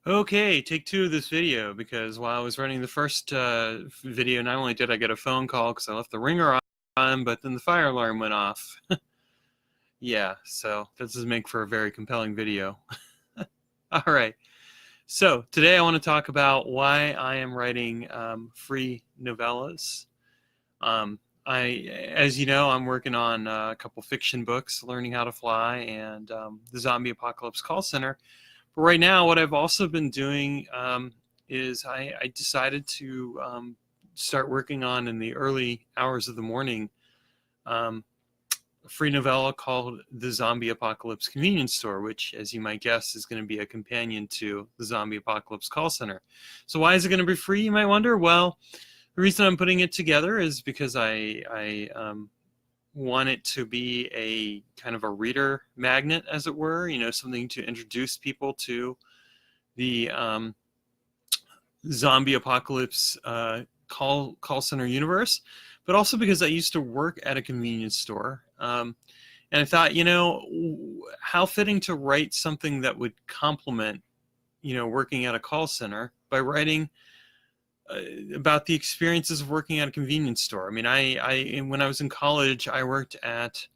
Okay, take two of this video, because while I was running the first video, not only did I get a phone call because I left the ringer on, but then the fire alarm went off. Yeah, so this does make for a very compelling video. All right, so today I want to talk about why I am writing free novellas. As you know, I'm working on a couple fiction books, Learning How to Fly and The Zombie Apocalypse Call Center. But right now, what I've also been doing is I decided to start working on, in the early hours of the morning, a free novella called The Zombie Apocalypse Convenience Store, which, as you might guess, is going to be a companion to The Zombie Apocalypse Call Center. So why is it going to be free, you might wonder? Well, the reason I'm putting it together is because I want it to be a kind of a reader magnet, as it were, something to introduce people to the zombie apocalypse call center universe, but also because I used to work at a convenience store. And I thought, how fitting to write something that would complement, working at a call center by writing about the experiences of working at a convenience store. I mean, when I was in college, I worked at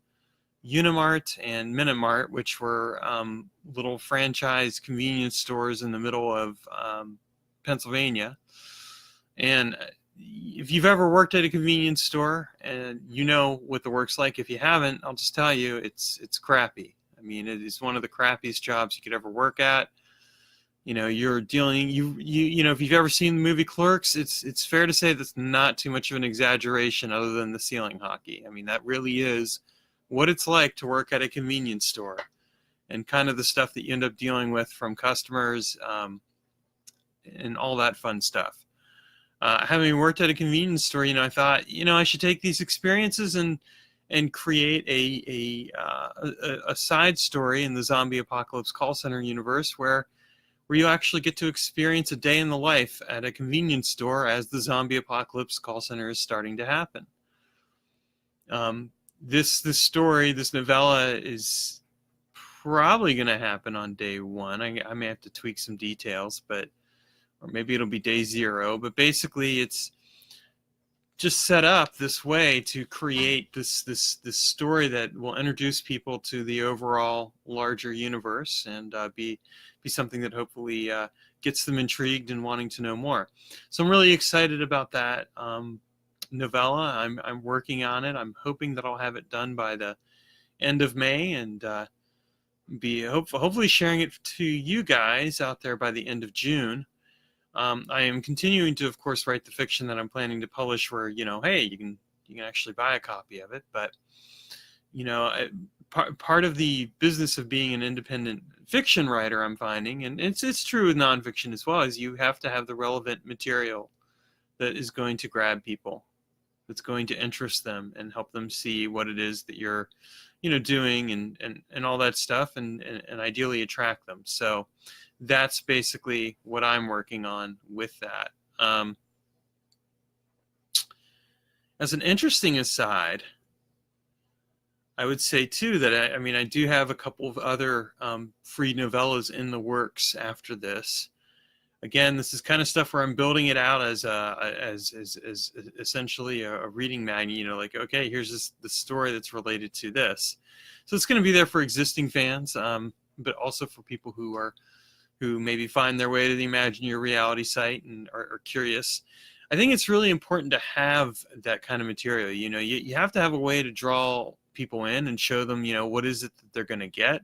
Unimart and Minimart, which were little franchise convenience stores in the middle of Pennsylvania. And if you've ever worked at a convenience store, and you know what the work's like, if you haven't, I'll just tell you, it's crappy. I mean, it is one of the crappiest jobs you could ever work at. You're dealing, if you've ever seen the movie Clerks, it's fair to say that's not too much of an exaggeration, other than the ceiling hockey. I mean, that really is what it's like to work at a convenience store, and kind of the stuff that you end up dealing with from customers, and all that fun stuff. Having worked at a convenience store, I thought, I should take these experiences and create a side story in the Zombie Apocalypse Call Center universe where you actually get to experience a day in the life at a convenience store as the Zombie Apocalypse Call Center is starting to happen. This story, this novella, is probably going to happen on day one. I may have to tweak some details, or maybe it'll be day zero. But basically, it's just set up this way to create this story that will introduce people to the overall larger universe, and be something that hopefully gets them intrigued and wanting to know more. So I'm really excited about that novella. I'm working on it. I'm hoping that I'll have it done by the end of May, and be hopefully sharing it to you guys out there by the end of June. I am continuing to, of course, write the fiction that I'm planning to publish, where, hey, you can actually buy a copy of it. But, part of the business of being an independent fiction writer, I'm finding, and it's true with nonfiction as well, is you have to have the relevant material that is going to grab people, that's going to interest them and help them see what it is that you're, doing, and all that stuff, and ideally attract them. So that's basically what I'm working on with that. As an interesting aside, I would say too that I do have a couple of other free novellas in the works after this. Again, this is kind of stuff where I'm building it out as essentially a reading magnet. Like, okay, here's the story that's related to this. So it's going to be there for existing fans, but also for people who maybe find their way to the Imagine Your Reality site and are curious. I think it's really important to have that kind of material. You have to have a way to draw people in and show them, what is it that they're going to get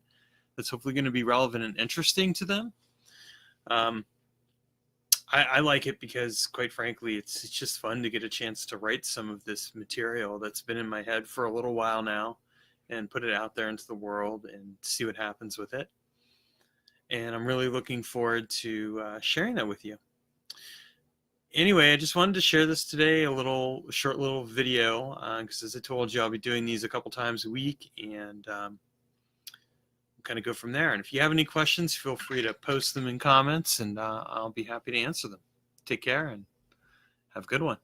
that's hopefully going to be relevant and interesting to them. I like it because, quite frankly, it's just fun to get a chance to write some of this material that's been in my head for a little while now, and put it out there into the world and see what happens with it. And I'm really looking forward to sharing that with you. Anyway, I just wanted to share this today, a short little video, because as I told you, I'll be doing these a couple times a week, and kind of go from there. And if you have any questions, feel free to post them in comments, and I'll be happy to answer them. Take care and have a good one.